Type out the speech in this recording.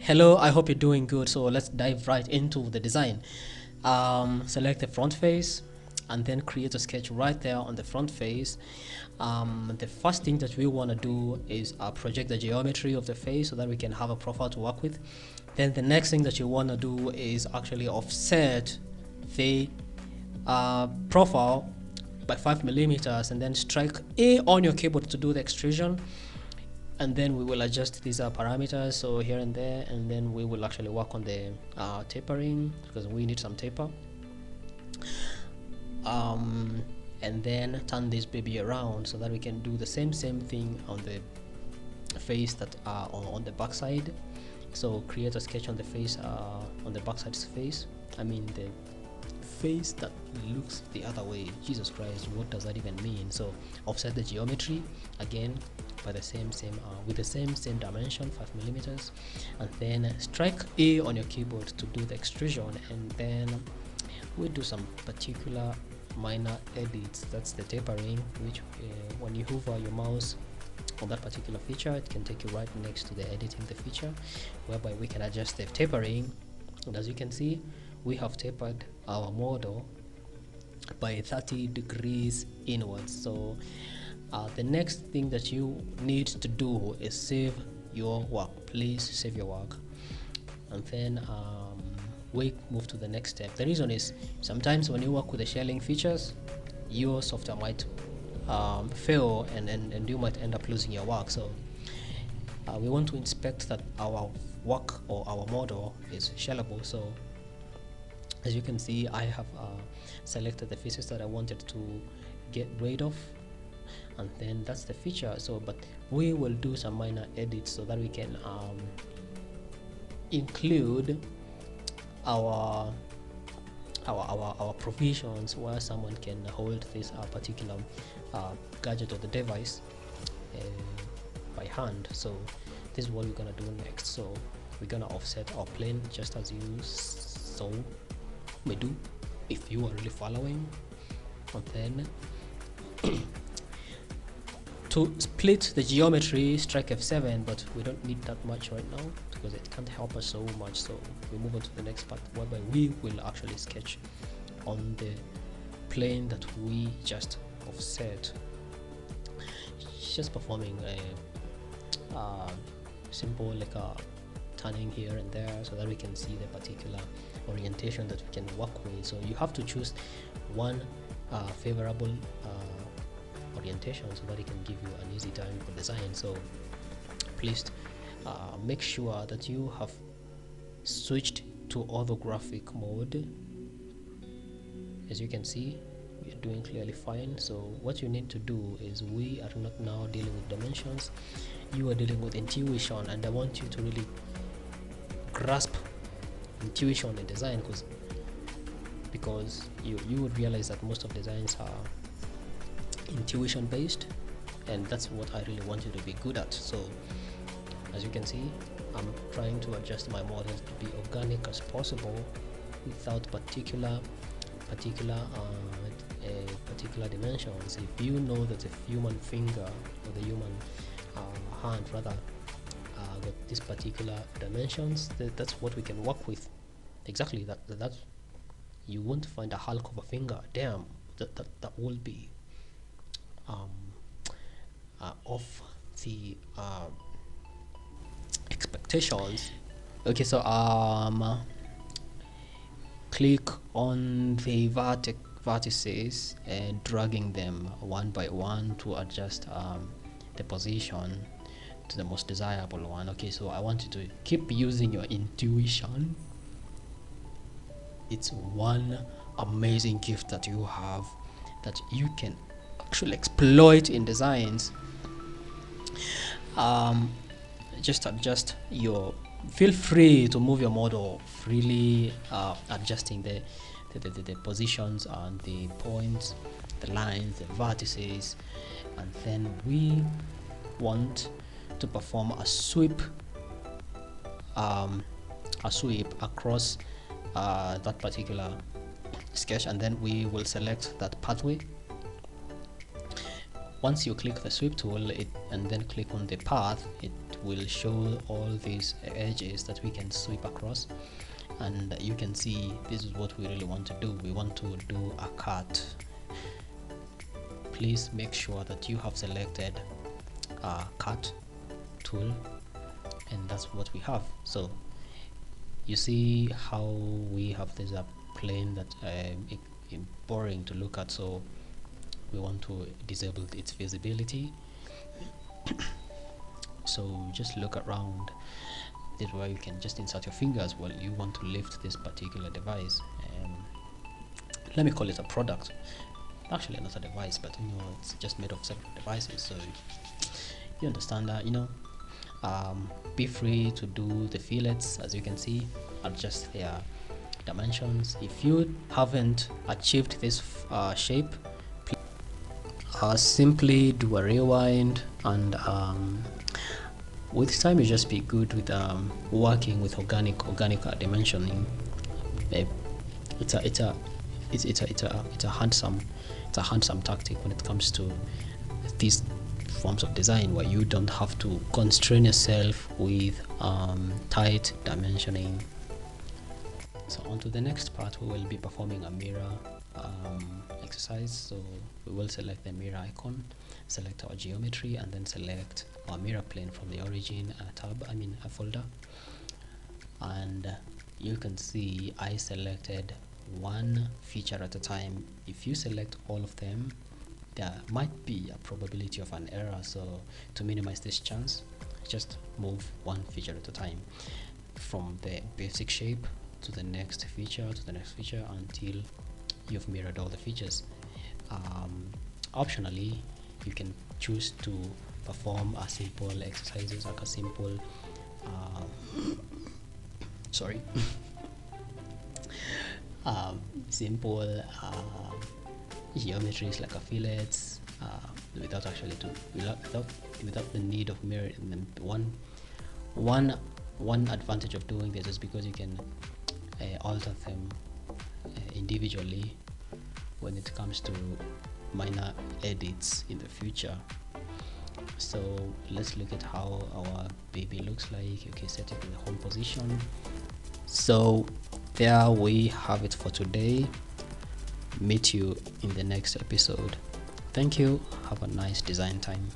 Hello, I hope you're doing good. So let's dive right into the design. Select the front face and then create a sketch right there on the front face. The first thing that we want to do is project the geometry of the face so that we can have a profile to work with. Then the next thing that you want to do is actually offset the profile by 5 millimeters and then strike A on your keyboard to do the extrusion. And then we will adjust these parameters, so here and there, and then we will actually work on the tapering because we need some taper. And then turn this baby around so that we can do the same thing on the face that on the back side. So create a sketch on the face, on the back side's face. I mean the face that looks the other way. Jesus Christ, what does that even mean? So offset the geometry again by the same with the same dimension, 5 millimeters, and then strike A on your keyboard to do the extrusion, and then we do some particular minor edits. That's the tapering, which when you hover your mouse on that particular feature, it can take you right next to the editing the feature, whereby we can adjust the tapering. And as you can see, we have tapered our model by 30 degrees inwards. So the next thing that you need to do is save your work. Please save your work, and then we move to the next step. The reason is sometimes when you work with the shelling features, your software might fail and you might end up losing your work. So we want to inspect that our work or our model is shellable. So as you can see, I have selected the faces that I wanted to get rid of, and then that's the feature. So but we will do some minor edits so that we can include our provisions where someone can hold this particular gadget or the device by hand. So this is what we're gonna do next. So we're gonna offset our plane just as you saw me do, if you are really following. And then to split the geometry, strike F7, but we don't need that much right now because it can't help us so much. So we move on to the next part, whereby we will actually sketch on the plane that we just offset. Just performing a simple like a turning here and there so that we can see the particular orientation that we can work with. So you have to choose one favorable orientation so that it can give you an easy time for design. So please make sure that you have switched to orthographic mode. As you can see, we are doing clearly fine. So what you need to do is, we are not now dealing with dimensions, you are dealing with intuition, and I want you to really grasp intuition in design, because you would realize that most of designs are intuition based, and that's what I really want you to be good at. So as you can see, I'm trying to adjust my model to be organic as possible without particular dimensions. If you know that the human finger or the human hand rather got these particular dimensions, that's what we can work with. Exactly that you won't find a hulk of a finger. Damn, that will be off the expectations. Okay, so click on the vertices and dragging them one by one to adjust the position to the most desirable one. Okay, so I want you to keep using your intuition. It's one amazing gift that you have that you can actually exploit in designs. Just adjust your, feel free to move your model freely, adjusting the positions and the points, the lines, the vertices, and then we want to perform a sweep across that particular sketch, and then we will select that pathway. once you click the sweep tool and then click on the path, it will show all these edges that we can sweep across, and you can see this is what we really want to do. We want to do a cut. Please make sure that you have selected cut tool, and that's what we have. So you see how we have this plane that boring to look at, so we want to disable its visibility. So just look around. This is where you can just insert your fingers while you want to lift this particular device. Let me call it a product, actually not a device, but it's just made of several devices, so you understand that. Be free to do the fillets. As you can see, adjust their dimensions. If you haven't achieved this shape, simply do a rewind, and with time you just be good with working with organic dimensioning. It's a handsome tactic when it comes to these forms of design, where you don't have to constrain yourself with tight dimensioning. So on to the next part, we will be performing a mirror exercise. So we will select the mirror icon, select our geometry, and then select our mirror plane from the origin tab, a folder. And you can see I selected one feature at a time. If you select all of them, there might be a probability of an error, so to minimize this chance, just move one feature at a time, from the basic shape to the next feature until you've mirrored all the features. Optionally, you can choose to perform a simple exercises, like a simple simple geometries like a fillets, without the need of mirroring them. One advantage of doing this is because you can alter them individually when it comes to minor edits in the future. So let's look at how our baby looks like. Okay, set it in the home position. So there we have it for today. Meet you in the next episode. Thank you. Have a nice design time.